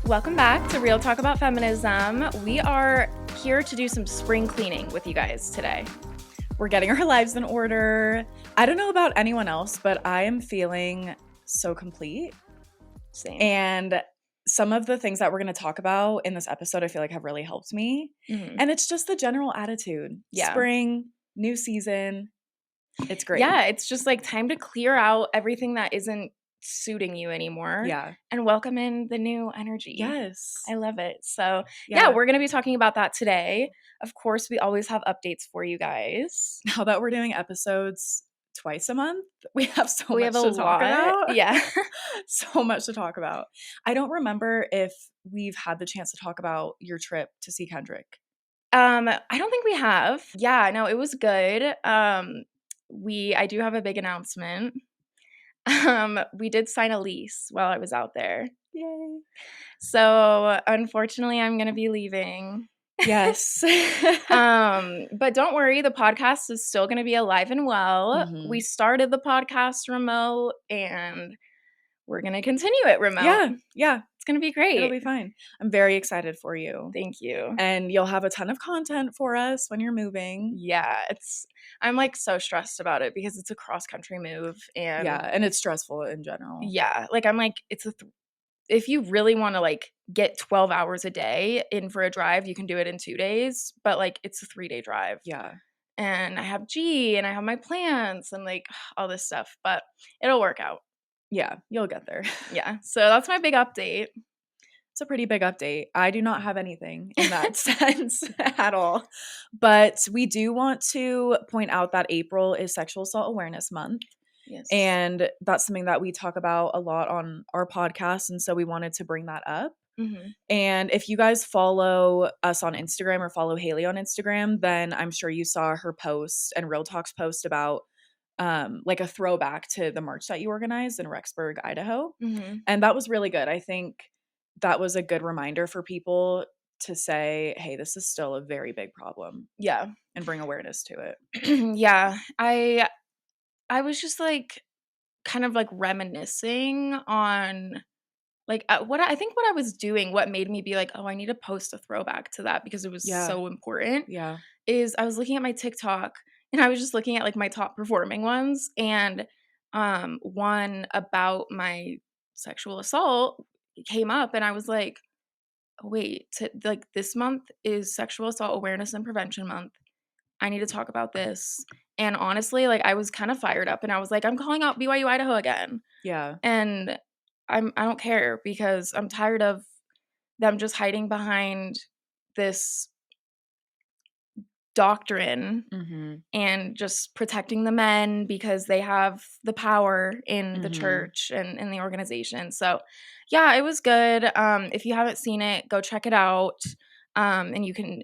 Welcome back to Real Talk About Feminism. We are here to do some spring cleaning with you guys today. We're getting our lives in order. I don't know about anyone else, but I am feeling so complete. Same. And some of the things that we're going to talk about in this episode, I feel like have really helped me. Mm-hmm. And it's just the general attitude. Yeah. Spring, new season. It's great. Yeah, it's just like time to clear out everything that isn't suiting you anymore. Yeah. And welcome in the new energy. Yes. I love it. So yeah, we're going to be talking about that today. Of course, we always have updates for you guys. Now that we're doing episodes twice a month, we have so much to talk lot. about. Yeah. So much to talk about. I don't remember if we've had the chance to talk about your trip to see Kendrick. I don't think we have. Yeah, no, it was good. I do have a big announcement. We did sign a lease while I was out there. Yay. So unfortunately, I'm going to be leaving. Yes. But don't worry, the podcast is still going to be alive and well. Mm-hmm. We started the podcast remote and we're going to continue it remote. Yeah. It's going to be great. It'll be fine. I'm very excited for you. Thank you. And you'll have a ton of content for us when you're moving. Yeah, I'm like so stressed about it because it's a cross-country move and it's stressful in general. Yeah, like I'm like if you really want to like get 12 hours a day in for a drive, you can do it in 2 days, but like it's a 3-day drive. Yeah. And I have G and I have my plants and like all this stuff, but it'll work out. Yeah, you'll get there. Yeah. So that's my big update. It's a pretty big update. I do not have anything in that sense at all. But we do want to point out that April is Sexual Assault Awareness Month. Yes. And that's something that we talk about a lot on our podcast. And so we wanted to bring that up. Mm-hmm. And if you guys follow us on Instagram or follow Halie on Instagram, then I'm sure you saw her post and Real Talk's post about like a throwback to the march that you organized in Rexburg, Idaho. Mm-hmm. And that was really good. I think that was a good reminder for people to say, hey, this is still a very big problem. Yeah. And bring awareness to it. Yeah. I was just like kind of like reminiscing on like what I was doing, what made me be like, oh, I need to post a throwback to that because it was so important. Yeah. Is I was looking at my TikTok and I was just looking at like my top performing ones, and one about my sexual assault came up, and I was like, oh, wait, like this month is Sexual Assault Awareness and Prevention Month. I need to talk about this. And honestly, like I was kind of fired up and I was like, I'm calling out BYU Idaho again. Yeah. And I don't care because I'm tired of them just hiding behind this doctrine and just protecting the men because they have the power in the church and in the organization. So yeah, it was good. If you haven't seen it, go check it out. And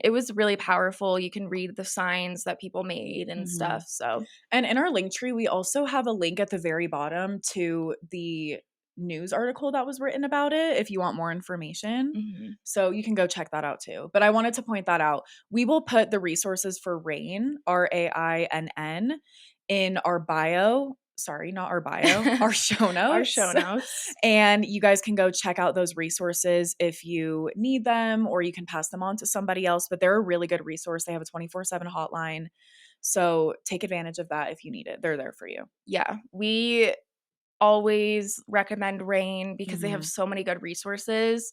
it was really powerful. You can read the signs that people made and stuff. So, and in our link tree, we also have a link at the very bottom to the news article that was written about it if you want more information. So you can go check that out too. But I wanted to point that out. We will put the resources for RAINN, RAINN, in our bio. Sorry, not our bio, our show notes. Our show notes. And you guys can go check out those resources if you need them, or you can pass them on to somebody else. But they're a really good resource. They have a 24/7 hotline. So take advantage of that if you need it. They're there for you. Yeah. We always recommend RAINN because they have so many good resources.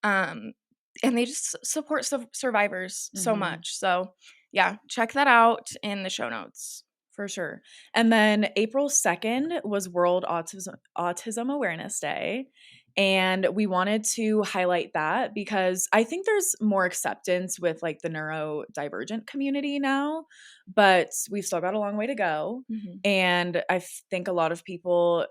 And they just support survivors so much. So yeah, check that out in the show notes. For sure. And then April 2nd was World Autism Awareness Day. And we wanted to highlight that because I think there's more acceptance with like the neurodivergent community now, but we've still got a long way to go. And I think a lot of people,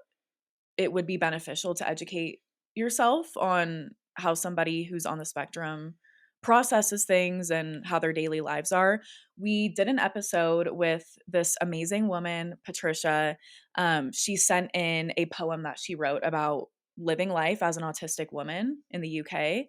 it would be beneficial to educate yourself on how somebody who's on the spectrum processes things and how their daily lives are. We did an episode with this amazing woman, Patricia. She sent in a poem that she wrote about living life as an autistic woman in the UK.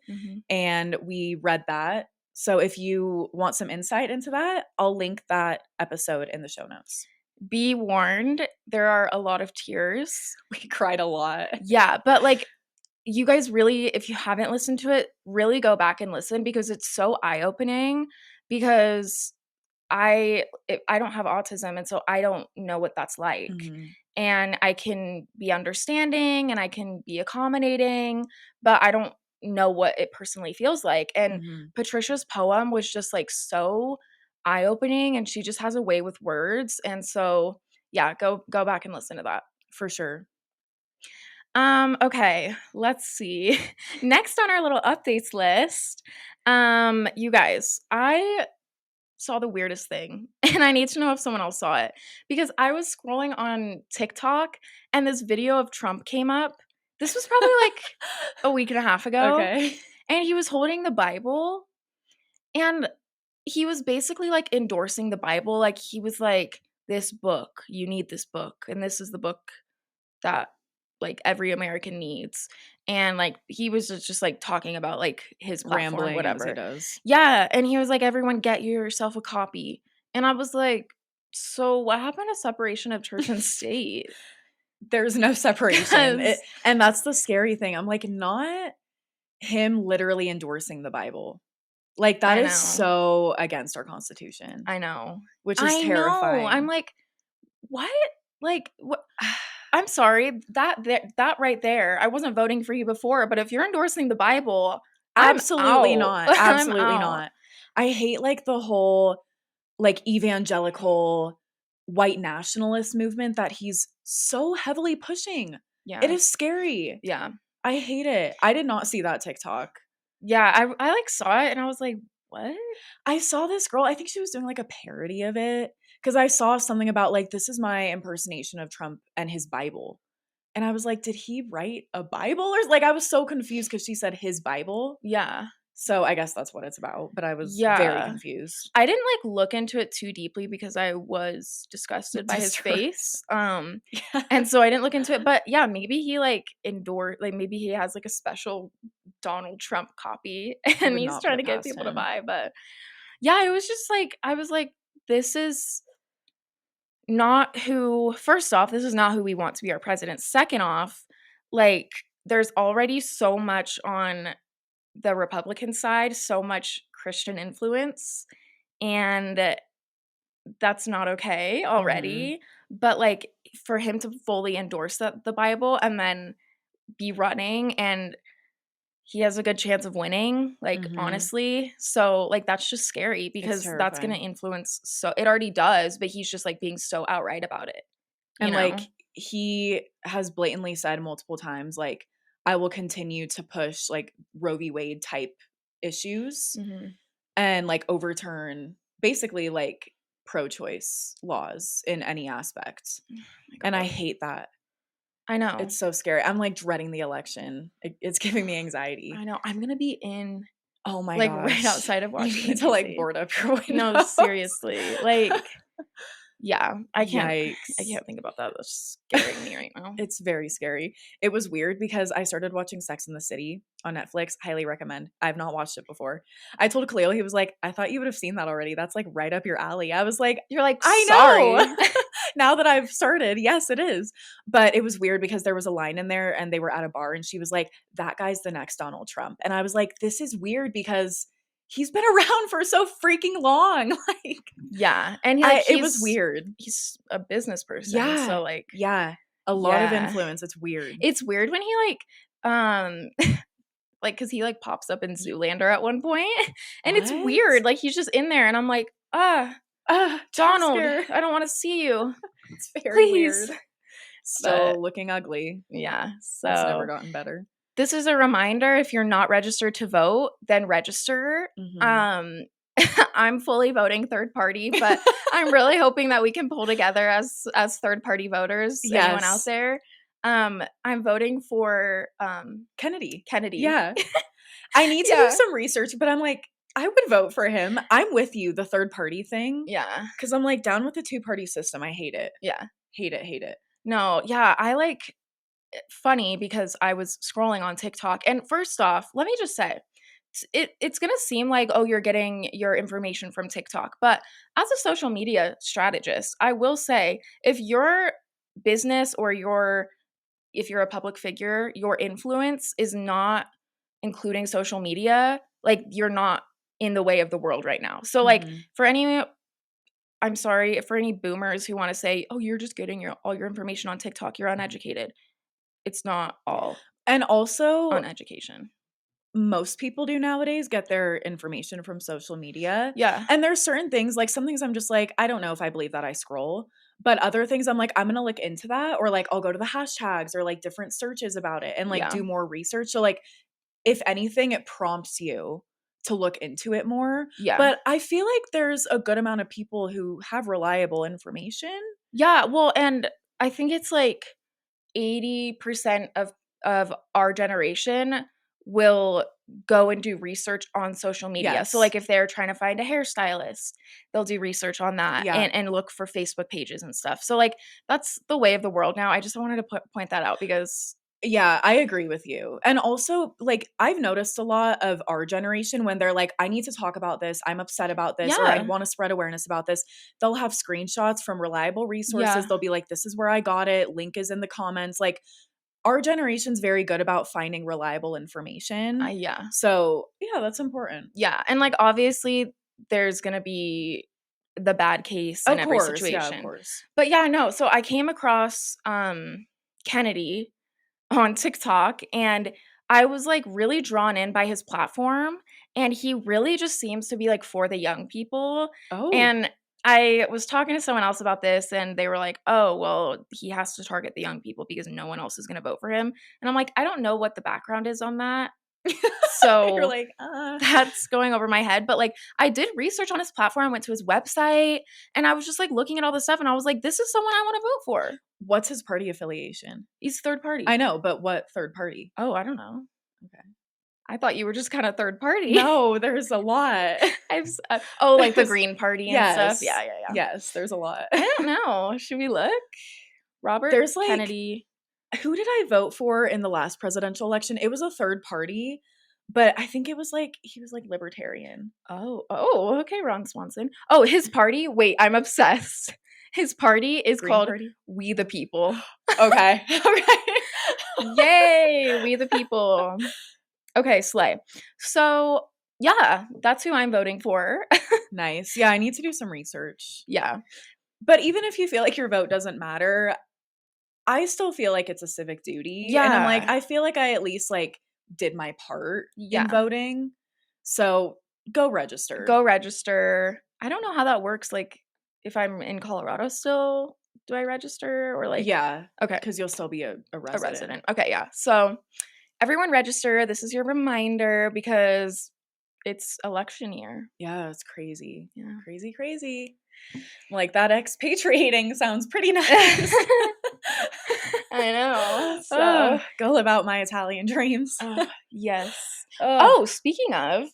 And we read that. So if you want some insight into that, I'll link that episode in the show notes. Be warned, there are a lot of tears. We cried a lot. Yeah, but like you guys really, if you haven't listened to it, really go back and listen because it's so eye-opening because I don't have autism, and so I don't know what that's like. Mhm. And I can be understanding and I can be accommodating, but I don't know what it personally feels like. And Mhm. Patricia's poem was just like so eye-opening and she just has a way with words. And so yeah, go back and listen to that. For sure. Okay, let's see. Next on our little updates list, you guys, I saw the weirdest thing, and I need to know if someone else saw it because I was scrolling on TikTok and this video of Trump came up. This was probably like a week and a half ago, Okay. and he was holding the Bible and he was basically like endorsing the Bible. Like he was like, this book, you need this book, and this is the book that like every American needs. And like he was just like talking about like his platform, Rambling as he whatever. does. Yeah. And he was like, everyone get yourself a copy. And I was like, so what happened to separation of church and state? There's no separation. Because And that's the scary thing. I'm like, not him literally endorsing the Bible. Like, that I is know. so against our Constitution, I know. which is I know. I'm terrifying. like, what? Like what? I'm sorry. That right there. I wasn't voting for you before, but if you're endorsing the Bible, I'm Absolutely out. not. I'm Absolutely out. not. I hate, like, the whole, like, evangelical white nationalist movement that he's so heavily pushing. It Yeah. is scary. Yeah. I hate it. I did not see that TikTok. Yeah, I, like, saw it and I was like, "What?" I saw this girl, I think she was doing, like, a parody of it because I saw something about, like, "This is my impersonation of Trump and his Bible." And I was like, "Did he write a Bible?" Or like, I was so confused because she said his Bible. Yeah. So I guess that's what it's about, but I was very Yeah. confused. I didn't, like, look into it too deeply because I was disgusted by his Disturbed. face, Yeah. and so I didn't look into it, but, yeah, maybe he, like, maybe he has, like, a special Donald Trump copy I and would he's not put trying it to get past people to him. buy, but yeah, it was just, like I was like, "This is not who" first off, this is not who we want to be our president. Second off, like, there's already so much on the Republican side, so much Christian influence, and that's not okay Mhm. already. But, like, for him to fully endorse the Bible and then be running and he has a good chance of winning, like, Mhm. honestly. So, like, that's just scary It's because that's gonna terrifying. influence so it already does, but he's just, like, being so outright about it, you And, like, know? he has blatantly said multiple times, like, "I will continue to push, like, Roe v. Wade type issues Mhm. and, like, overturn basically, like, pro-choice laws in any aspect." My And I god. hate that. I know. It's so scary. I'm, like, dreading the election. It's giving me I anxiety. know. I'm gonna be in Oh my like, right gosh. outside of You need Washington, to, like, DC. board up your No, windows. seriously, like, yeah, I Yikes. can't think about that, that's scaring me right now. It's very scary. It was weird because I started watching Sex and the City on Netflix. Highly recommend. I've not watched it before. I told Khalil, he was like, "I thought you would have seen that already. That's, like, right up your alley." I was like, You're like, "I know." "Sorry." Now that I've started, yes, it is. But it was weird because there was a line in there and they were at a bar and she was like, "That guy's the next Donald Trump." And I was like, "This is weird because he's been around for so freaking long." Like, Yeah, and it was weird. he's a business person, Yeah. so, like Yeah. A lot of yeah. influence. It's weird. It's weird when he, like, cause he, like, pops up in Y Zoolander at one point, and it's What? weird, like, he's just in there, and I'm like, "Ah, Jump Donald, scare. I don't wanna see you. It's very Please." weird. But, Still looking ugly. yeah, It's never so gotten better. this is a reminder, if you're not registered to vote, then register. Mhm. Um, I'm fully voting third party, but I'm really hoping that we can pull together as third party voters, anyone out Yes. there. I'm voting for, Kennedy. Kennedy. Yeah. I need to do Yeah. some research, but I'm like, I would vote for him. I'm with you, the third party thing, Yeah. because 'cause I'm, like, down with the two-party system. I hate it. Yeah. Hate it, hate it. No, yeah, I like funny because I was scrolling on TikTok, and first off, let me just say, it's gonna seem like, oh, you're getting your information from TikTok, but as a social media strategist, I will say if your business or your if you're a public figure, your influence is not including social media. Like, you're not in the way of the world right now. So, like, Mhm. for any I'm sorry, for any boomers who wanna say, "Oh, you're just getting all your information on TikTok, you're uneducated." It's not all And also, on education. most people do nowadays get their information from social media. Yeah. And there's certain things, like some things I'm just like, I don't know if I believe that I scroll. But other things I'm like, I'm gonna look into that, or like I'll go to the hashtags or like different searches about it and like Yeah. do more research. So like if anything, it prompts you to look into it more. Yeah. But I feel like there's a good amount of people who have reliable information. Yeah, well, and I think it's like 80% of our generation will go and do research on social media. So, Yes. like, if they're trying to find a hairstylist, they'll do research on that Yeah. and look for Facebook pages and stuff. So, like, that's the way of the world now. I just wanted to point that out because Yeah, I agree with you. And also, like, I've noticed a lot of our generation when they're like, I need to talk about this, I'm upset about this, or I yeah, want to spread awareness about this. They'll have screenshots from reliable resources. yeah, They'll be like, this is where I got it. Link is in the comments. Like, our generation's very good about finding reliable information. yeah, So, yeah, that's important. yeah, and, like, obviously, there's gonna be the bad case in Of every course. Yeah, of situation. course. But, yeah, no, so I came across, Kennedy on TikTok, and I was, like, really drawn in by his platform, and he really just seems to be, like, for the young people, Oh, and I was talking to someone else about this, and they were like, "Oh, well, he has to target the young people because no one else is gonna vote for him," and I'm like, "I don't know what the background is on that." you're So, like, that's going over my head, but, like, I did research on his platform, I went to his website, and I was just, like, looking at all this stuff, and I was like, "This is someone I wanna vote for." What's his party affiliation? He's third I party. know, but what third party? Oh, I don't know. Okay. I thought you were just kinda third party. No, there's a lot. Oh, like the There's Green Party and stuff? Yeah, Yes. yeah, yeah. Yes, there's a lot. I don't know. Should we look? Robert There's, like Kennedy. who did I vote for in the last presidential election? It was a third party, but I think it was, like he was, like, libertarian. Okay, Ron Swanson. Oh, his party? Wait, I'm obsessed. His party is Green called Party? We the People. Okay. Okay. Yay, We the People. Okay, slay. So, yeah, that's who I'm voting for. Nice. Yeah, I need to do some research. Yeah. But even if you feel like your vote doesn't matter, I still feel like it's a civic duty, and I'm like, Yeah. I feel like I at least, like, did my part in Yeah. voting. So, go register. Go register. I don't know how that works, like, if I'm in Colorado still, do I register or, like Yeah, okay, because 'cause you'll still be a a resident. resident. Okay, yeah. So, everyone register. This is your reminder because it's election year. Yeah, it's crazy. Yeah. Crazy, crazy. Like, that expatriating sounds pretty nice. I know. So, Oh, go live out my Italian dreams. oh, yes. Oh, Oh, speaking of,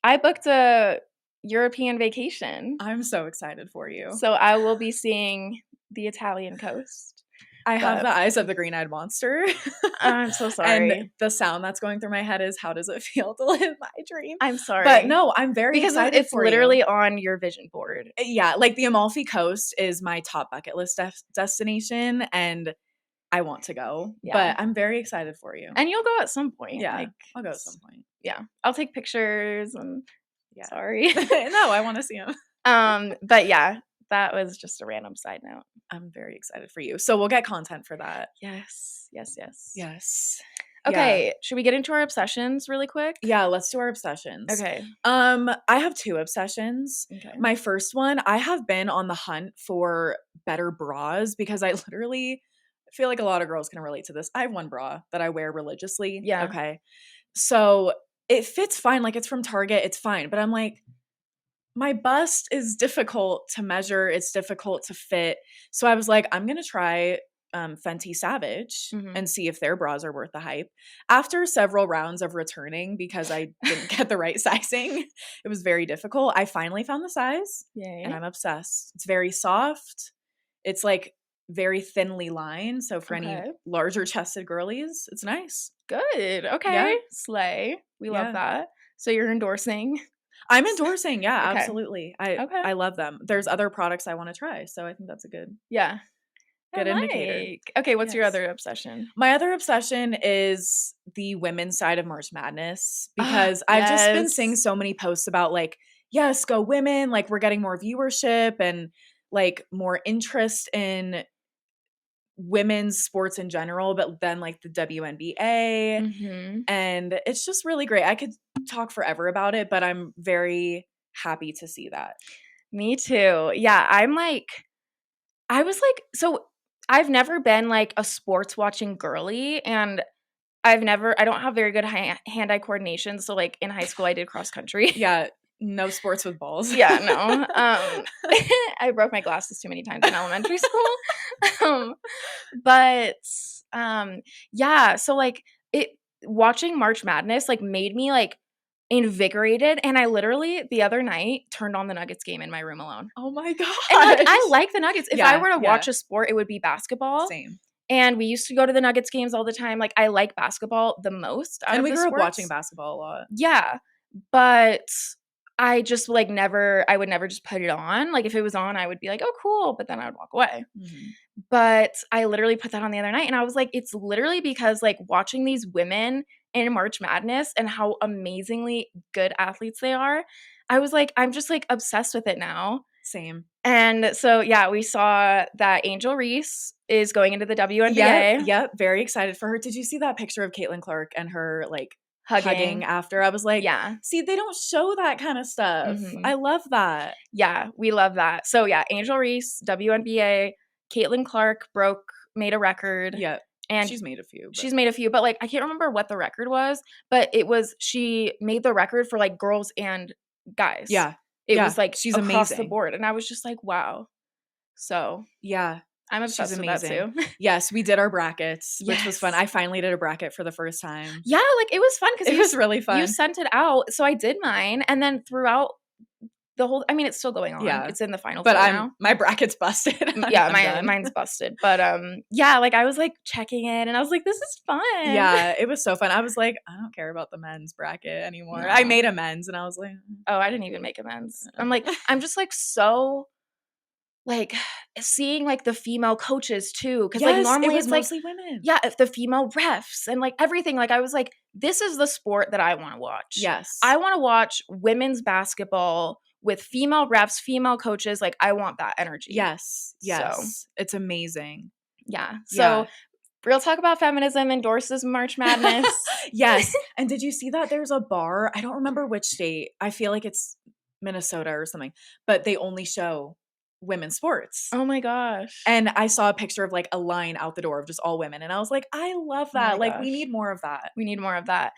I booked a European vacation. I'm so excited for you. So, I will be seeing the Italian coast. I have But the eyes of the green-eyed monster. I'm so And sorry. the sound that's going through my head is, how does it feel to live my dream? I'm sorry. But no, I'm very Because excited it's for literally you. on your vision board. Yeah, like, the Amalfi Coast is my top bucket list destination, and I want to go, Yeah. but I'm very excited for you. And you'll go at some point. Yeah, Like, I'll go at some point. yeah. I'll take pictures and Yeah. sorry. No, I wanna see them. But yeah, that was just a random side note. I'm very excited for you. So we'll get content for that. Yes. Yes, yes. Yes. Okay, should we get into our obsessions really quick? Yeah, let's do our obsessions. Okay. I have 2 obsessions. Okay. My first one, I have been on the hunt for better bras because I literally feel like a lot of girls can relate to this. I have one bra that I wear religiously. Yeah. Okay. So it fits fine. Like, it's from Target. It's fine. But I'm like, my bust is difficult to measure. It's difficult to fit. So I was like, I'm going to try Fenty Savage Mhm. and see if their bras are worth the hype. After several rounds of returning because I didn't get the right sizing, it was very difficult. I finally found the size Yay. and I'm obsessed. It's very soft. It's like very thinly lined. So for any Okay. larger chested girlies, it's nice. Good. Okay. Yeah. Slay. We Yeah. love that. So you're endorsing? I'm endorsing. Yeah, Okay. absolutely. Okay. I love them. There's other products I want to try. So I think that's a good. Yeah. Good indicator. Okay, what's your Yes. other obsession? My other obsession is the women's side of March Madness Ah, because I've just been seeing yes. so many posts about like, yes, go women, like we're getting more viewership and like more interest in women's sports in general, but then like the WNBA. Mhm. And it's just really great. I could talk forever about it, but I'm very happy to see that. Me too. Yeah, I was like so I've never been like a sports watching girly, and I don't have very good hand-eye coordination, so, like, in high school, I did cross country. Yeah, no sports with balls. Yeah, no, I broke my glasses too many times in elementary school. Um, but, um, yeah, so, like, it watching March Madness, like, made me, like, invigorated, and I literally, the other night, turned on the Nuggets game in my room alone. Oh my And, like, gosh. I like the Nuggets. If I Yeah, were to yeah, watch a sport, it would be basketball, same. and we used to go to the Nuggets games all the time. Like, I like basketball the most out And of we the grew up watching sports. basketball a lot. Yeah, but I just, like, I would never just put it on. Like, if it was on, I would be like, "Oh, cool," but then I would walk away. Mhm. But I literally put that on the other night, and I was like, it's literally because, like, watching these women in March Madness and how amazingly good athletes they are, I was like, I'm just, like, obsessed with it now. Same. And so, yeah, we saw that Angel Reese is going into the Yep, WNBA, yep, very excited for her. Did you see that picture of Caitlin Clark and her, like, hugging hugging. after? I was like, Yeah. "See, they don't show that kinda stuff." I Mhm. love that. Yeah, we love that. So, yeah, Angel Reese, WNBA, Caitlin Clark made a record, Yep. and She's made a few, but she's made a few, but, like, I can't remember what the record was, but she made the record for, like, girls and guys. yeah, It yeah, was, like, she's across the amazing. board, and I was just like, "Wow." So, Yeah, I'm she's obsessed with that amazing. too. Yes, we did our brackets, which was fun. Yes. I finally did a bracket for the first time. Yeah, like, it was fun because It was really you fun. sent it out, so I did mine, and then throughout I mean, it's still going on. Yeah, It's in the final but 4 now. my bracket's busted. Yeah, I'm done. mine's busted, but, yeah, like, I was, like, checking it, and I was like, "This is fun." Yeah, it was so fun. I was like, "I don't care about the men's bracket anymore." I No. made a men's and I was like, Oh, I didn't even make amends. I'm just, like, so, like, seeing, like, the female coaches too, because like, Yes, it normally was it's, like, mostly women. yeah, the female refs and, like, everything, like, I was like, "This is the sport that I wanna watch." Yes. I wanna watch women's basketball with female refs, female coaches, like, I want that energy. Yes, So, yes. It's amazing. yeah. So, Yeah. Real Talk About Feminism endorses March Madness. Yes, and did you see that there's a bar, I don't remember which state, I feel like it's Minnesota or something, but they only show women's sports. Oh my gosh. And I saw a picture of, like, a line out the door of just all women, and I was like, "I love Oh my that." Like, we gosh. need more of that. We need more of that.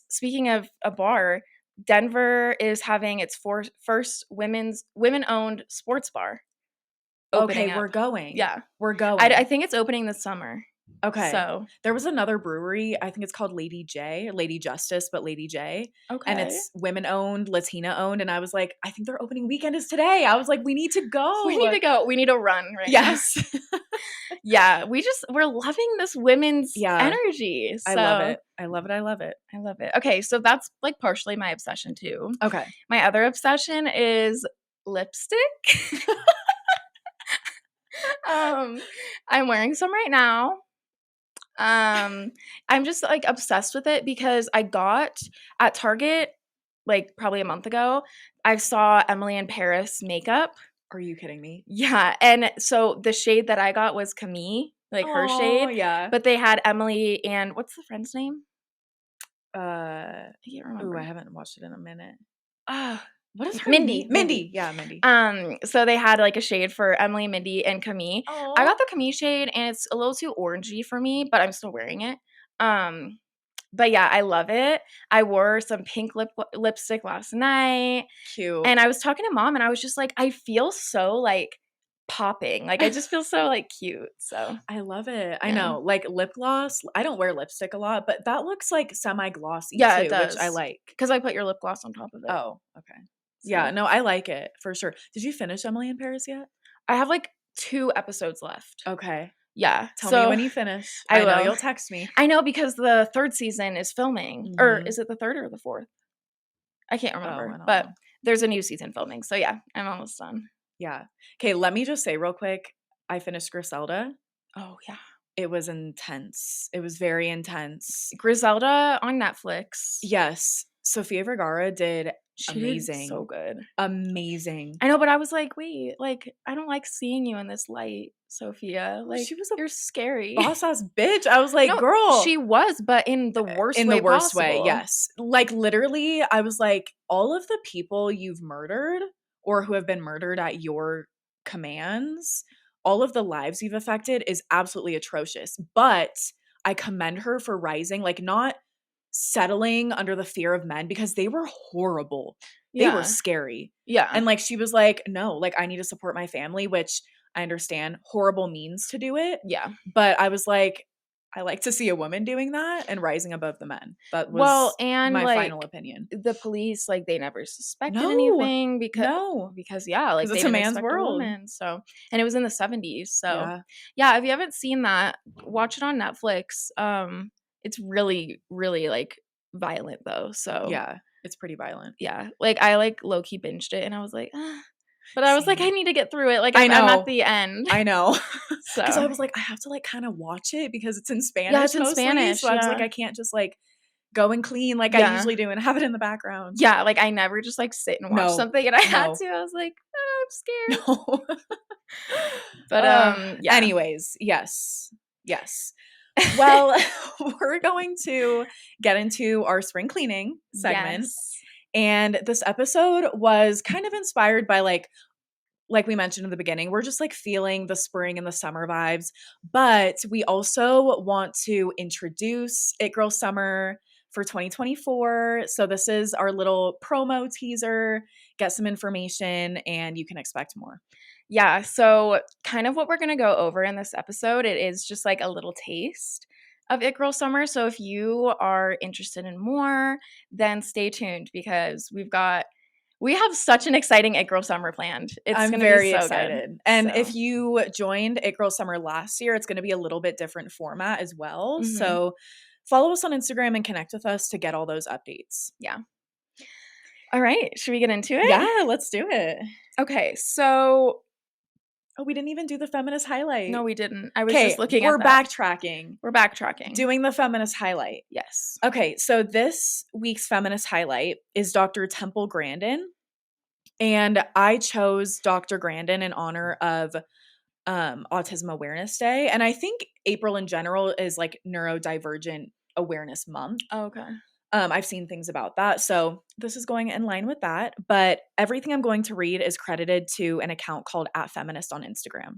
Speaking of a bar, Denver is having its first women-owned sports bar Okay, opening we're up. going. Yeah. We're I going. think it's opening this summer. Okay. So, There was another brewery, I think it's called Lady J, Lady Justice, but Lady J, and okay. it's women-owned, Latina-owned, and I was like, "I think their opening weekend is today." I was like, "We need to We need go." to go. We need to run right now. Yes. Yeah, we're loving this women's Yeah, energy. I love So, it. I love it, I love it. I love it. Okay, so that's, like, partially my obsession too. Okay. My other obsession is lipstick. Um, I'm wearing some right now. I'm just, like, obsessed with it because I got at Target, like, probably a month ago, I saw Emily in Paris makeup. Are you kidding me? Yeah, and so the shade that I got was Camille, like, her Oh shade, yeah. but they had Emily and what's the friend's name? I can't Ooh, I remember. haven't watched it in a minute. Ah, What is her name? Mindy, Mindy. Mindy. Yeah, Mindy. So they had, like, a shade for Emily, Mindy, and Camille. I Oh. got the Camille shade, and it's a little too orangey for me, but I'm still wearing it. Um, but yeah, I love it. I wore some pink lipstick last night, Cute. and I was talking to mom, and I was just like, I feel so, like, popping. Like, I just feel so, like, cute. So, I love it. I yeah. know. Like lip gloss, I don't wear lipstick a lot, but that looks like semi-glossy Yeah, it too, which I does. like. Because I put your lip gloss on top of it. Oh, okay. Yeah, So, no, I like it for sure. Did you finish Emily in Paris yet? I have, like, 2 episodes left. Okay. Yeah. Tell me So when you finish. I I know will. you'll text me. I know because the 3rd season is filming, or Mhm. is it the 3rd or the 4th? I can't Oh, remember, I don't but know. there's a new season filming, so yeah, I'm almost done. Yeah. Okay, let me just say real quick, I finished Griselda. Oh, yeah. It was intense. It was very intense. Griselda on Netflix. Yes, Sofia Vergara did She did so amazing. good. Amazing. I know, but I was like, "Wait, like, I don't like seeing you in this light, Sophia. Well, Like, she was a you're scary." boss-ass bitch. I was like, No, "Girl." she was, but in the worst In the way worst way, possible. yes. Like, literally, I was like, all of the people you've murdered or who have been murdered at your commands, all of the lives you've affected is absolutely atrocious. But I commend her for rising, like, not settling under the fear of men because they were horrible. They were Yeah. scary. Yeah. And, like, she was like, "No, like, I need to support my family," which I understand horrible means to do it. Yeah. But I was like, I like to see a woman doing that and rising above the men. That Well, was and, my like, final opinion. the police, like, they never suspected No. anything No. because, yeah, like, Because they it's a didn't man's expect a world. woman, so and it was in the '70s, so Yeah. yeah, if you haven't seen that, watch it on Netflix. It's really, really, like, violent, though, so Yeah. It's pretty violent. yeah, like, I, like, low-key binged it, and I was like, "Ugh," but I was like, "I Same. need to get through it," like, I I'm at know. the end, I know. Because so I was like, I have to, like, kinda watch it because it's in yeah, Spanish it's in mostly, so Spanish, I was like, yeah. I can't just, like, go and clean like I Yeah. usually do and have it in the background. Yeah, like, I never just, like, sit and watch No. something, and I had No. to, I was like, "Oh, I'm scared." No. But, yeah. Anyways, yes. Yes. Well, we're going to get into our spring cleaning segment. Yes. And this episode was kind of inspired by like we mentioned in the beginning, we're just like feeling the spring and the summer vibes, but we also want to introduce It Girl Summer for 2024. So this is our little promo teaser, get some information and you can expect more. Yeah, so kind of what we're gonna go over in this episode, it is just, like, a little taste of It Girl Summer, so if you are interested in more, then stay tuned because we have such an exciting It Girl Summer planned. It's I'm gonna be very so good. excited. And So if you joined It Girl Summer last year, it's going to be a little bit different format as well. mhm, So follow us on Instagram and connect with us to get all those updates. yeah. Alright, should we get into it? Yeah, let's do it. Okay, so Oh, we didn't even do the feminist highlight. no, we didn't. I was just Okay, looking we're at that. backtracking, We're backtracking. doing the feminist highlight. Yes. Okay, so this week's feminist highlight is Dr. Temple Grandin. And I chose Dr. Grandin in honor of Autism Awareness Day. And I think April in general is like Neurodivergent Awareness Month. Okay. I've seen things about that. So this is going in line with that. But everything I'm going to read is credited to an account called @feminist on Instagram.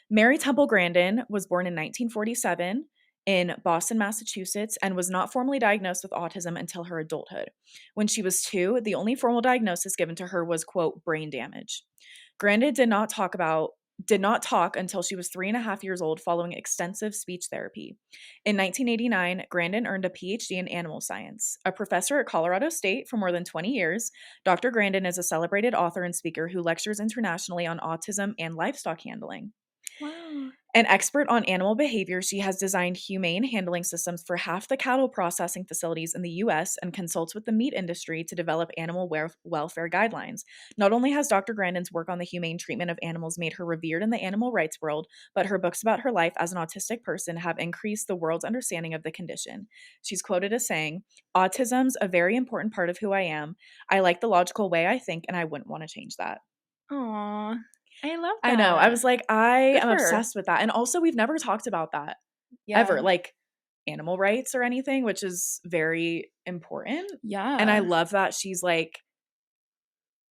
Mary Temple Grandin was born in 1947 in Boston, Massachusetts, and was not formally diagnosed with autism until her adulthood. When she was 2, the only formal diagnosis given to her was, quote, brain damage. Grandin did not talk until she was 3.5 years old following extensive speech therapy. In 1989, Grandin earned a PhD in animal science. A professor at Colorado State for more than 20 years, Dr. Grandin is a celebrated author and speaker who lectures internationally on autism and livestock handling. Wow. An expert on animal behavior, she has designed humane handling systems for half the cattle processing facilities in the US and consults with the meat industry to develop animal welfare guidelines. Not only has Dr. Grandin's work on the humane treatment of animals made her revered in the animal rights world, but her books about her life as an autistic person have increased the world's understanding of the condition. She's quoted as saying, "Autism's a very important part of who I am. I like the logical way I think, and I wouldn't want to change that." Aw, I love I know. I that. was like, I Good am for her. obsessed with that. And also, we've never talked about that ever, Yeah. like animal rights or anything, which is very important. And I Yeah. love that she's like,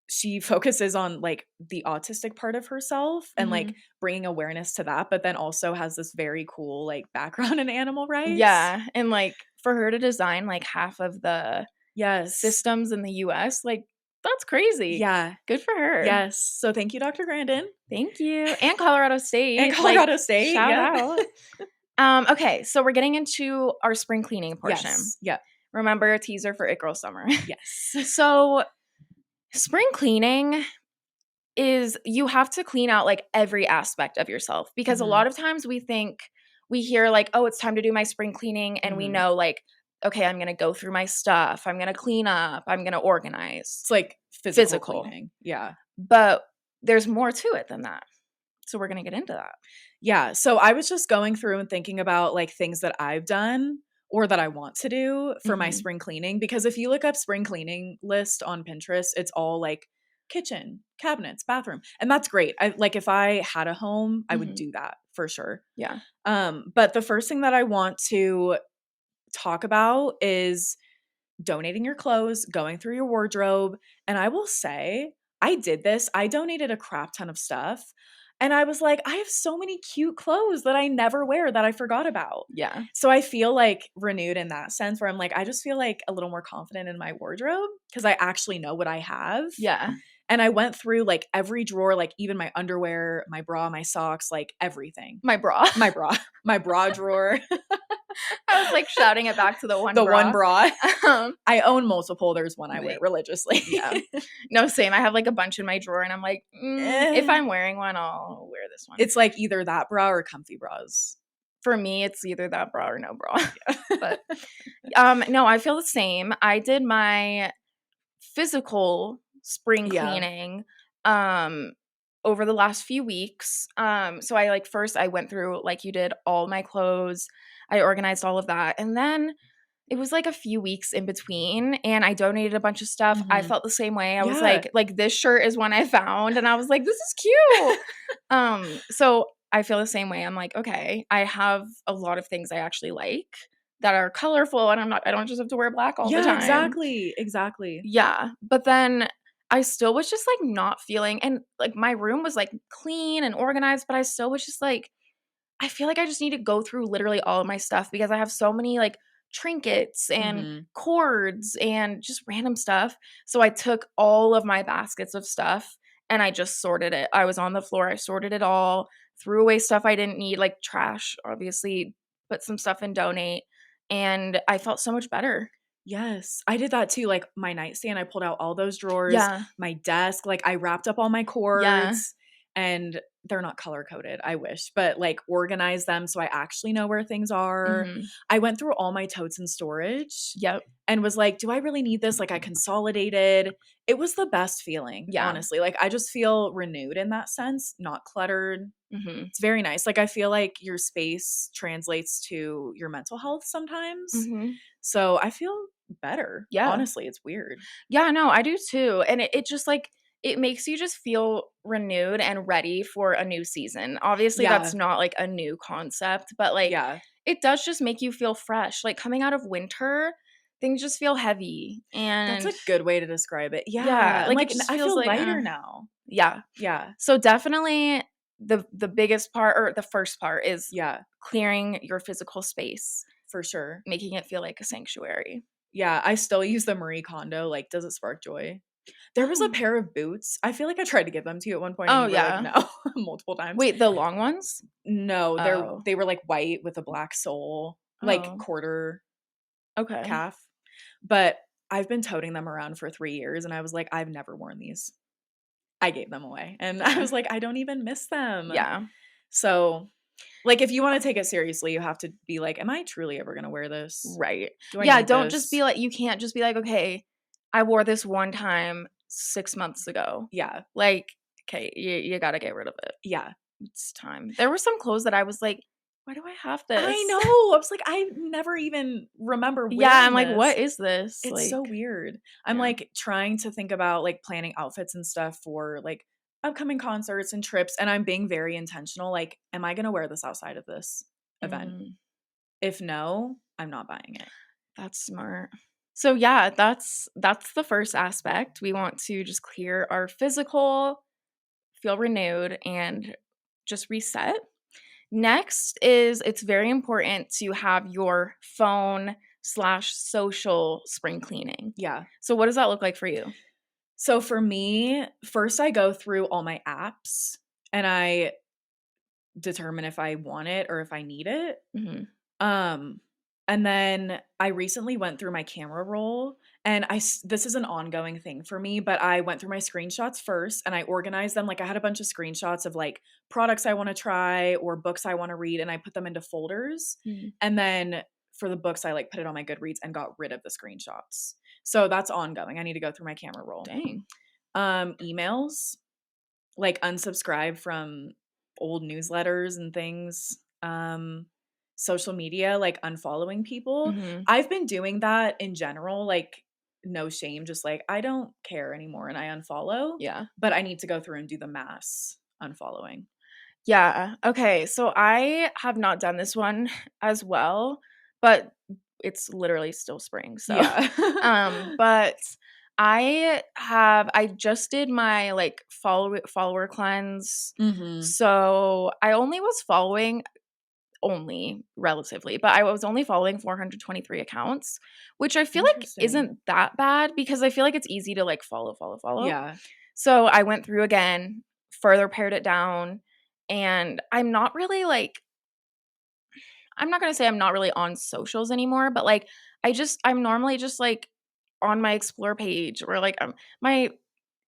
she focuses on like the autistic part of herself and like Mhm. bringing awareness to that, but then also has this very cool like background in animal rights. Yeah, and, like, for her to design, like, half of the Yes. systems in the US, like, that's crazy. Yeah. Good for her. Yes. So thank you, Dr. Grandin. Thank you, and Colorado And State, like, Colorado State. shout Yep. out. Okay, so we're getting into our spring cleaning portion. Yes. Yep. Remember, a teaser for It Girl Summer. Yes. So, spring cleaning is you have to clean out, like, every aspect of yourself because a Mhm. lot of times we hear, like, "Oh, it's time to do my spring cleaning," and we Mhm. know, like, "Okay, I'm gonna go through my stuff, I'm gonna clean up, I'm gonna organize." It's like physical Physical. cleaning. Yeah. But there's more to it than that. So we're going to get into that. Yeah. So I was just going through and thinking about like things that I've done or that I want to do for my Mhm. spring cleaning. Because if you look up spring cleaning list on Pinterest, it's all like kitchen, cabinets, bathroom. And that's great. I like if I had a home, I would Mhm. do that for sure. Yeah. But the first thing that I want to talk about is donating your clothes, going through your wardrobe. And I will say, I did this. I donated a crap ton of stuff. And I was like, I have so many cute clothes that I never wear that I forgot about. Yeah. So I feel like renewed in that sense where I'm like, I just feel like a little more confident in my wardrobe because I actually know what I have. Yeah. And I went through like every drawer, like even my underwear, my bra, my socks, like everything. My bra. My bra drawer, I was like shouting it back to the one the one bra. bra. Um, I own multiple. There's one I wear wait. religiously. Yeah. No, same. I have like a bunch in my drawer and I'm like, if Eh, I'm wearing one, I'll wear this one. it's like either that bra or comfy bras. For me, it's either that bra or no bra. Yeah. But no, I feel the same. I did my physical spring Yeah. cleaning um over the last few weeks. So I like first I went through like you did all my clothes. I organized all of that. And then it was like a few weeks in between and I donated a bunch of stuff. I Mhm. felt the same way. I was Yeah. like this shirt is one I found and I was like this is cute. So I feel the same way. I'm like, okay, I have a lot of things I actually like that are colorful and I don't just have to wear black all the Yeah, time. exactly. Exactly. Yeah, but then I still was just, like, not feeling and, like, my room was, like, clean and organized, but I still was just, like, I feel like I just need to go through literally all of my stuff because I have so many, like, trinkets and Mhm. cords and just random stuff. So I took all of my baskets of stuff and I just sorted it. I was on the floor, I sorted it all, threw away stuff I didn't need, like trash, obviously, put some stuff in donate, and I felt so much better. Yes. I did that too, like, my nightstand, I pulled out all those drawers, Yeah. my desk, like, I wrapped up all my Yeah. cords, and they're not color coded, I wish, but, like, organized them so I actually know where things are. Mhm. I went through all my totes in storage Yep. and was like, "Do I really need this?" Like, I consolidated. It was the best feeling, Yeah. honestly, like, I just feel renewed in that sense, not cluttered. Mhm. It's very nice. Like, I feel like your space translates to your mental health sometimes. Mhm. So, I feel better. Yeah. Honestly, it's weird. Yeah, no, I do too, and it just, like it makes you just feel renewed and ready for a new season. Obviously, Yeah. that's not, like, a new concept, but, like, Yeah. it does just make you feel fresh. Like, coming out of winter, things just feel heavy, That's and a good way to describe it. yeah, Yeah, and, like, like, it just I feels feel like, lighter now. yeah. Yeah. So, definitely the biggest part or the first part is Yeah, clearing your physical space, for sure. making it feel like a sanctuary. Yeah, I still use the Marie Kondo, like, does it spark joy? There was a Oh. pair of boots. I feel like I tried to give them to you at one point and Oh, you were like, yeah. "No," multiple times. Wait, the long ones? No, Oh. they were, like, white with a black sole, like, Oh, quarter okay. calf, but I've been toting them around for 3 years, and I was like, "I've never worn these." I gave them away, and I Yeah. was like, "I don't even miss them." Yeah. So, like, if you wanna take it seriously, you have to be like, "Am I truly ever gonna wear this? Right. Do I Yeah, need don't just be this?" like you can't just be like, "Okay, I wore this one time 6 months ago." Yeah, Like, okay, you gotta get rid of it. yeah. It's time. There were some clothes that I was like, "Why do I have I this?" know, I was like, "I never even remember Yeah, I'm wearing like, "What this." is this?" It's so Like, weird. I'm, yeah. like, trying to think about, like, planning outfits and stuff for, like, upcoming concerts and trips, and I'm being very intentional, like, "Am I gonna wear this outside of this event? Mm, If no, I'm not buying it." that's smart. So, yeah, that's the first aspect. We want to just clear our physical, feel renewed, and just reset. Next is it's very important to have your phone/social spring cleaning. Yeah. So what does that look like for you? So for me, first I go through all my apps and I determine if I want it or if I need it. Mhm. Um, and then I recently went through my camera roll and this is an ongoing thing for me, but I went through my screenshots first and I organized them. Like I had a bunch of screenshots of like products I want to try or books I want to read and I put them into folders. Mhm. And then for the books I like put it on my Goodreads and got rid of the screenshots. So that's ongoing. I need to go through my camera roll. Dang. Emails, like unsubscribe from old newsletters and things. Social media, like unfollowing people. Mhm. I've been doing that in general, like no shame, just like I don't care anymore and I unfollow, Yeah. but I need to go through and do the mass unfollowing. Yeah. Okay. So I have not done this one as well, but it's literally still spring. So, Yeah. but I just did my like follower cleanse. Mhm. So I only was following only relatively, but I was only following 423 accounts, which I feel like Interesting. isn't that bad because I feel like it's easy to like follow. Yeah. So I went through again, further pared it down, and I'm not gonna say I'm not really on socials anymore, but like I'm normally just like on my explore page or like my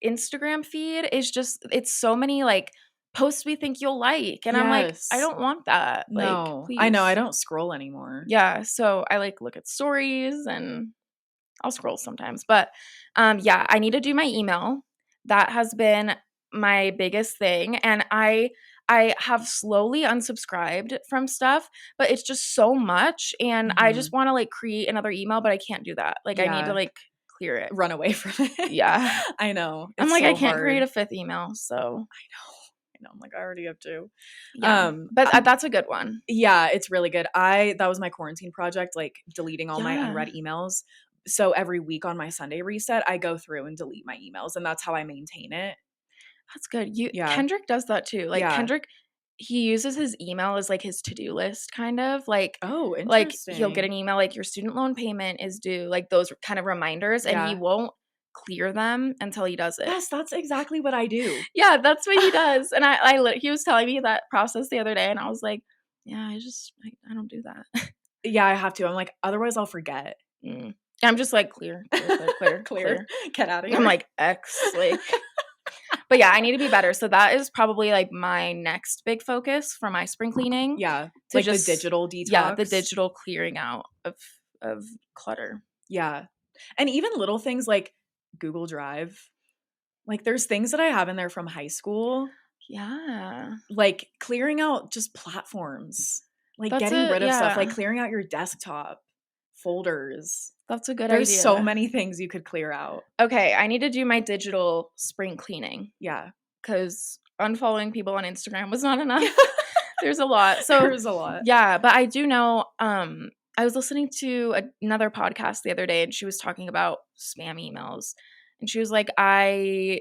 Instagram feed is just it's so many like posts we think you'll like. And I'm like, I Yes. don't want that. Like, No. I know, I please. don't scroll anymore. Yeah. So I like look at stories and I'll scroll sometimes. But yeah, I need to do my email. That has been my biggest thing. And I have slowly unsubscribed from stuff, but it's just so much. And I just Mhm. want to like create another email, but I can't do that. Like I need to Yeah. like clear it. Run away from it. Yeah. I know. I'm It's like, I so can't create hard. a fifth email. So I know. I'm like, I already have 2. yeah. But I that's a good one. Yeah, it's really good. That was my quarantine project, like deleting all my Yeah. unread emails. So every week on my Sunday reset, I go through and delete my emails, and that's how I maintain it. That's good. Yeah. Kendrick does that too. Like Yeah. Kendrick, he uses his email as like his to-do list kind of. Oh, Like he'll get interesting. an email like your student loan payment is due, like those kind of reminders and he Yeah. won't clear them until he does it. Yes, that's exactly what I do. Yeah, that's what he does. And he was telling me that process the other day and I was like, yeah, I don't do that. Yeah, I have to. I'm like, otherwise I'll forget. Mm. I'm just like clear, Clear. clear. Get out of I'm here. like X like but yeah, I need to be better. So that is probably like my next big focus for my spring cleaning Yeah. to Like the just digital yeah, the detox. digital clearing out of clutter. Yeah. And even little things like Google Drive. Like there's things that I have in there from high school, Yeah. like clearing out just platforms, like getting rid of stuff, like Yeah. clearing out your desktop folders. That's a good There's so idea. many things you could clear out. Okay, I need to do my digital spring cleaning Yeah. because unfollowing people on Instagram was not enough. There's a lot. So, There's a lot. yeah, but I do know, I was listening to another podcast the other day and she was talking about spam emails. And she was like,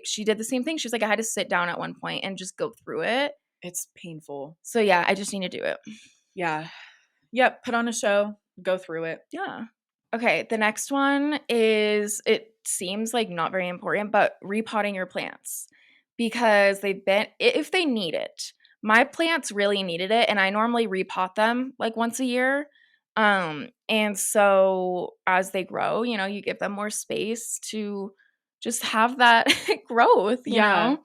she did the same thing. She was like, I had to sit down at one point and just go through it. It's painful. So, yeah, I just need to do it. Yeah. Yep. Put on a show, go through it. Yeah. Okay, the next one is it seems like not very important, but repotting your plants because if they need it. My plants really needed it and I normally repot them like once a year. And so as they grow, you give them more space to just have that growth. Yeah.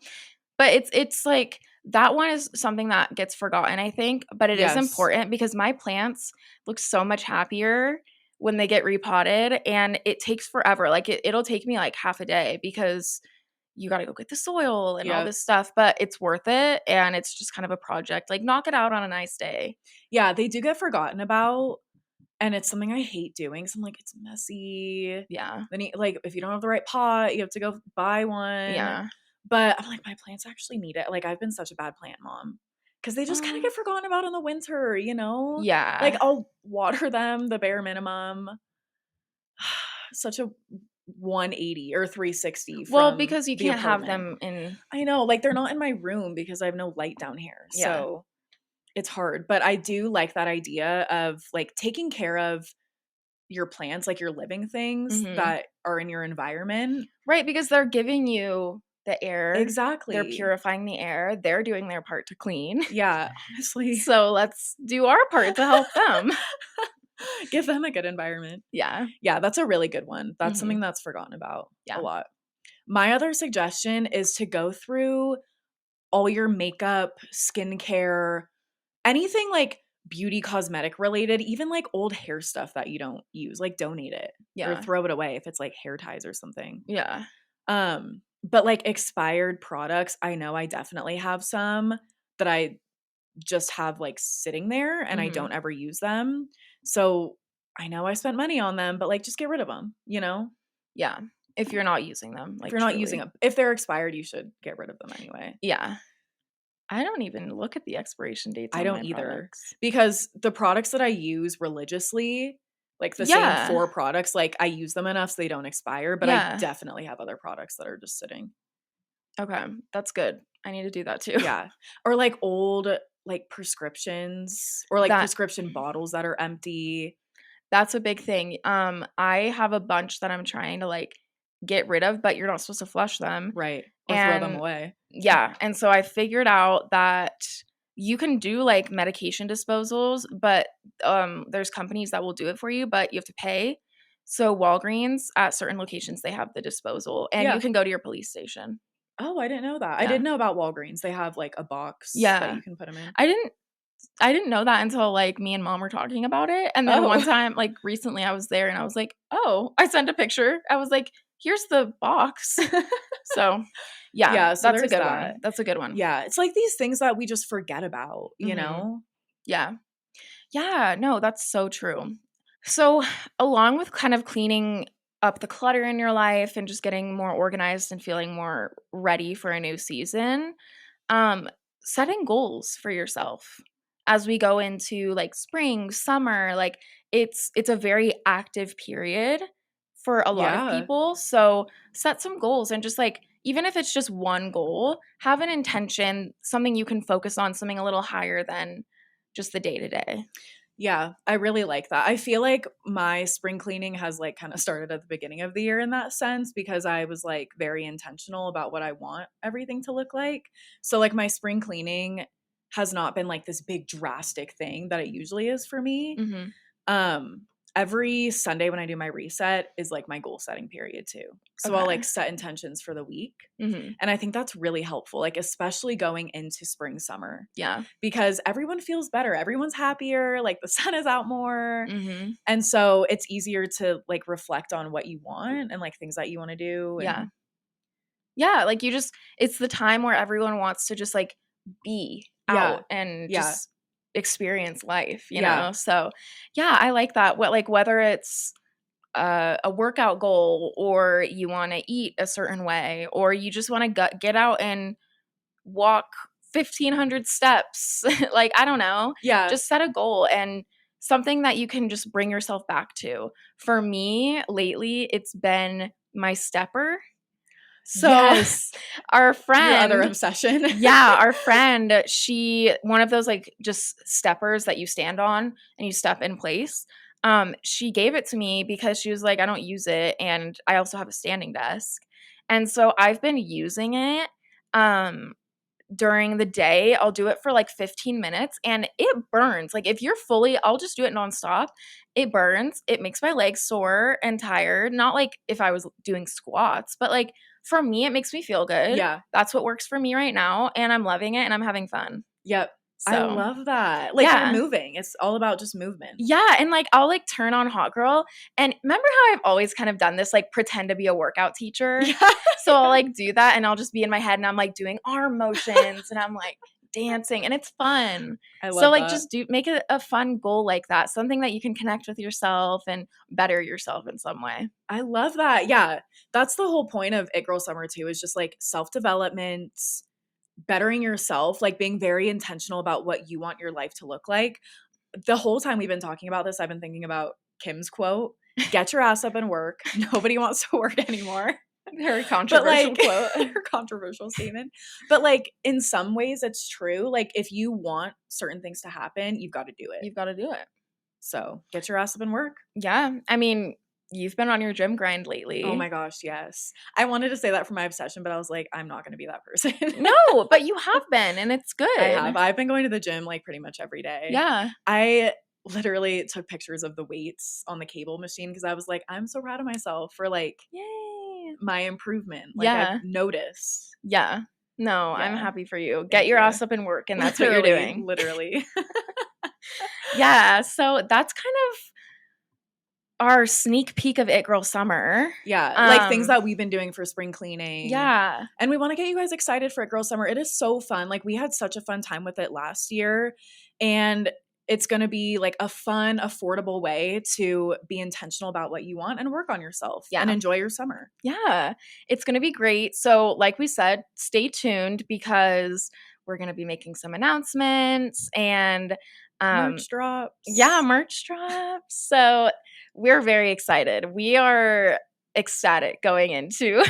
But it's like that one is something that gets forgotten, I think, but it is Yes. important because my plants look so much happier when they get repotted and it takes forever. Like it'll take me like half a day because you got to go get the soil and all Yep. this stuff, but it's worth it and it's just kind of a project. Like knock it out on a nice day. Yeah. They do get forgotten about. And it's something I hate doing. So I'm like, it's messy. Yeah. Then like if you don't have the right pot, you have to go buy one. Yeah. But I'm like, my plants actually need it. Like I've been such a bad plant mom. Because they just kind of Um, get forgotten about in the winter, you know? Like yeah. I'll water them the bare minimum. Such a 180 or 360 Well, from because you the can't have apartment. them in I know, like they're not in my room because I have no light down here. yeah. So it's hard. But I do like that idea of like taking care of your plants, like your living things Mhm. that are in your environment. Right, because they're giving you the air. They're Exactly. purifying the air. They're doing their part to clean. Yeah, honestly. So let's do our part to help them. Give them a good environment. Yeah. Yeah, that's a really good one. That's something Mhm. that's forgotten about a Yeah. lot. My other suggestion is to go through all your makeup, skincare, anything like beauty cosmetic related, even like old hair stuff that you don't use, like donate it or Yeah. throw it away if it's like hair ties or something. Yeah. But like expired products, I know I definitely have some that I just have like sitting there and I Mhm. don't ever use them. So I know I spent money on them, but like just get rid of them, you know? Yeah. If you're not using them, If like, you're not using truly. them, if they're expired, you should get rid of them anyway. Yeah. I don't even look at the expiration dates I on don't my either products. because the products that I use religiously, like the same Yeah. 4 products, like I use them enough so they don't expire, but I Yeah. definitely have other products that are just sitting. Okay. That's good. I need to do that too. Yeah. Or like old like prescriptions or like That prescription bottles that are empty. that's a big thing. I have a bunch that I'm trying to, like, get rid of, but you're not supposed to flush them. Right. Or throw them And away. yeah, and so I figured out that you can do, like, medication disposals, but, there's companies that will do it for you, but you have to pay. So Walgreens, at certain locations, they have the disposal, and you Yeah. can go to your police station. Oh, I didn't know that. I Yeah. did know about Walgreens. They have like a box that Yeah. you can put them in. I didn't I didn't know that until, like, me and mom were talking about it, and then one Oh. time, like, recently I was there and I was like, "Oh," I sent a picture. I was like, "Here's the box." So, yeah, Yeah, so that's a there's good that. one. That's a good one. Yeah, it's like these things that we just forget about, you Mhm. know? Yeah. Yeah, no, that's so true. So, along with kind of cleaning up the clutter in your life and just getting more organized and feeling more ready for a new season, um, setting goals for yourself as we go into like spring, summer, like it's a very active period for a lot of Yeah. people. So set some goals and just like even if it's just one goal, have an intention, something you can focus on, something a little higher than just the day to day. Yeah, I really like that. I feel like my spring cleaning has like kind of started at the beginning of the year in that sense because I was like very intentional about what I want everything to look like. So like my spring cleaning has not been like this big drastic thing that it usually is for me. Mhm. Um, every Sunday when I do my reset is like my goal setting period too. So I'll Okay. like set intentions for the week. Mhm. And I think that's really helpful, like especially going into spring, summer, Yeah. because everyone feels better. Everyone's happier, like the sun is out more. Mhm. And so it's easier to like reflect on what you want and like things that you want to do. Yeah. And Yeah, like, you just it's the time where everyone wants to just, like, be yeah, out and yeah, just experience life, you yeah, know? So, yeah, I like that. What like, whether it's, a workout goal or you wanna eat a certain way or you just wanna get out and walk 1,500 steps, like, I don't know, yeah. just set a goal and something that you can just bring yourself back to. For me, lately, it's been my stepper. So, Yes. our Your other friend obsession. yeah, our friend, she one of those, like, just steppers that you stand on and you step in place. She gave it to me because she was like, "I don't use it, and I also have a standing desk." And so I've been using it, um, during the day. I'll do it for, like, 15 minutes, and it burns. Like, if you're fully I'll just do it nonstop. It burns. It makes my legs sore and tired. Not like if I was doing squats, but, like, for me, it makes me feel good. Yeah. That's what works for me right now, and I'm loving it, and I'm having fun. Yep. I So, love that. Like you're yeah. moving. It's all about just movement. Yeah, and, like, I'll, like, turn on Hot Girl, and remember how I've always kind of done this, like, pretend to be a workout teacher? Yeah. So I'll, like, do that, and I'll just be in my head, and I'm, like, doing arm motions, and I'm, like, dancing, and it's fun. I So, love like, that. just do make it a fun goal like that, something that you can connect with yourself and better yourself in some way. I love that. Yeah. That's the whole point of It Girl Summer too, is just like self-development, bettering yourself, like being very intentional about what you want your life to look like. The whole time we've been talking about this, I've been thinking about Kim's quote, "Get your ass up and work. Nobody wants to work anymore." Very But controversial like quote. her controversial statement. But like in some ways it's true. Like if you want certain things to happen, you've got to do it. You've gotta do it. So, get your ass up and work. Yeah, I mean, you've been on your gym grind Oh lately. my gosh, yes. I wanted to say that for my obsession, but I was like, I'm not going to be that person. No, but you have been, and it's I have. good. I've been going to the gym like pretty much every day. Yeah. I literally took pictures of the weights on the cable machine because I was like, I'm so proud of myself for like Yay. my improvement. Like I've Yeah. noticed. Yeah. No, I'm Yeah. happy for you. Get Thank your you. ass up and work, and that's what you're Literally, doing. literally. Yeah, so that's kind of our sneak peek of It Girl Summer. Yeah, like things that we've been doing for spring cleaning. Yeah. And we want to get you guys excited for It Girl Summer. It is so fun. Like we had such a fun time with it last year, and it's going to be like a fun, affordable way to be intentional about what you want and work on yourself and enjoy your summer. Yeah, it's going to be great. So, like we said, stay tuned because we're going to be making some announcements and merch drops. Yeah, merch drops. So, we're very excited. We are ecstatic going into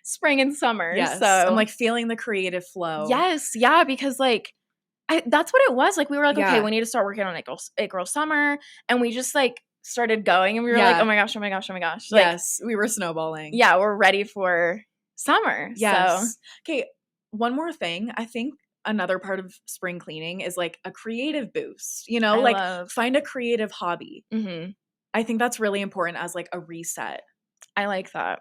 spring and summer. Yes, so I'm like feeling the creative flow. Yes, yeah, because like that's what it was. Like we were like, okay, Yeah. we need to start working on It Girl Summer, and we just like started going, and we were like, oh my gosh, oh my gosh, oh my gosh. Like, yes, we were snowballing. Yeah, we're ready for summer. Yes. So. Okay, one more thing. I think another part of spring cleaning is like a creative boost. You know, find a creative hobby. Mm-hmm. I think that's really important as like a reset. I like that.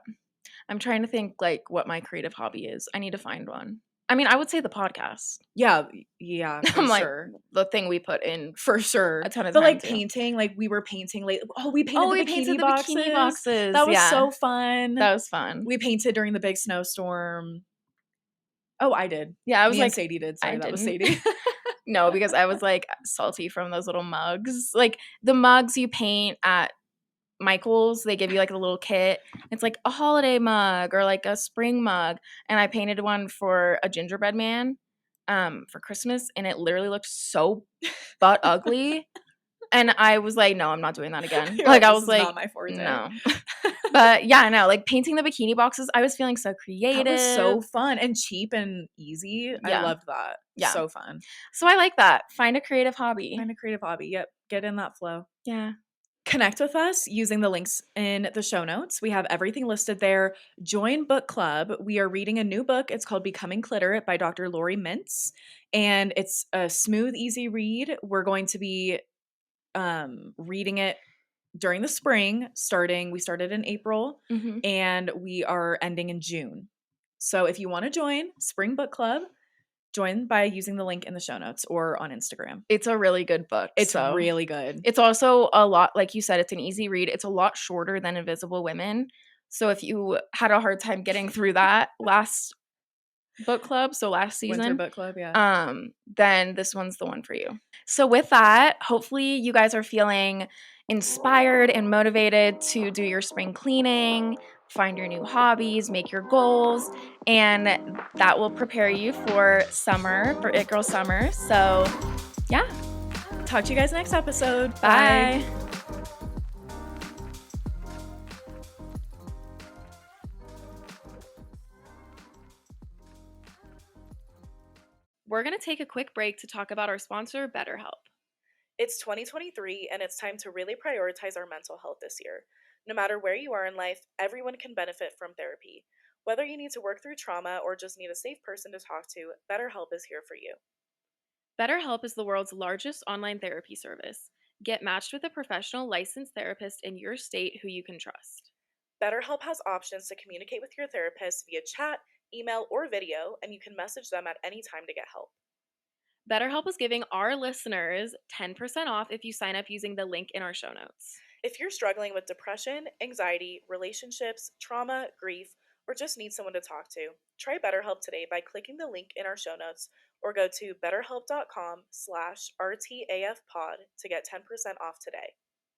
I'm trying to think like what my creative hobby is. I need to find one. I mean, I would say the podcast. Yeah, for I'm like sure. the thing we put in for sure. A ton of but time like too. Painting, like we were painting late. Oh, we painted the bikini boxes. That was so fun. That was fun. We painted during the big snowstorm. Oh, I did. Yeah, I was Me like, and Sadie did. Sorry, I that was didn't. Sadie. No, because I was like salty from those little mugs. Like the mugs you paint at Michael's, they give you like a little kit. It's like a holiday mug or like a spring mug. And I painted one for a gingerbread man for Christmas, and it literally looked so butt ugly. And I was like, no, I'm not doing that again. Like I was like, not my forte. No. But yeah, no, like painting the bikini boxes, I was feeling so creative. That was so fun and cheap and easy. Yeah. I loved that. Yeah. So fun. So I like that. Find a creative hobby. Yep. Get in that flow. Yeah. Connect with us using the links in the show notes. We have everything listed there. Join book club. We are reading a new book. It's called Becoming Cliterate by Dr. Lori Mintz. And it's a smooth, easy read. We're going to be reading it during the spring, we started in April, and we are ending in June. So if you want to join Spring Book Club, join by using the link in the show notes or on Instagram. It's a really good book. It's really good. It's also a lot, like you said, it's an easy read. It's a lot shorter than Invisible Women. So if you had a hard time getting through that last book club, so last season, Winter book club, yeah, then this one's the one for you. So with that, hopefully you guys are feeling inspired and motivated to do your spring cleaning, find your new hobbies, make your goals, and that will prepare you for summer, for It Girl Summer. So yeah, talk to you guys next episode. Bye. We're going to take a quick break to talk about our sponsor, BetterHelp. It's 2023, and it's time to really prioritize our mental health this year. No matter where you are in life, everyone can benefit from therapy. Whether you need to work through trauma or just need a safe person to talk to, BetterHelp is here for you. BetterHelp is the world's largest online therapy service. Get matched with a professional licensed therapist in your state who you can trust. BetterHelp has options to communicate with your therapist via chat, email, or video, and you can message them at any time to get help. BetterHelp is giving our listeners 10% off if you sign up using the link in our show notes. If you're struggling with depression, anxiety, relationships, trauma, grief, or just need someone to talk to, try BetterHelp today by clicking the link in our show notes or go to betterhelp.com/RTAFpod to get 10% off today.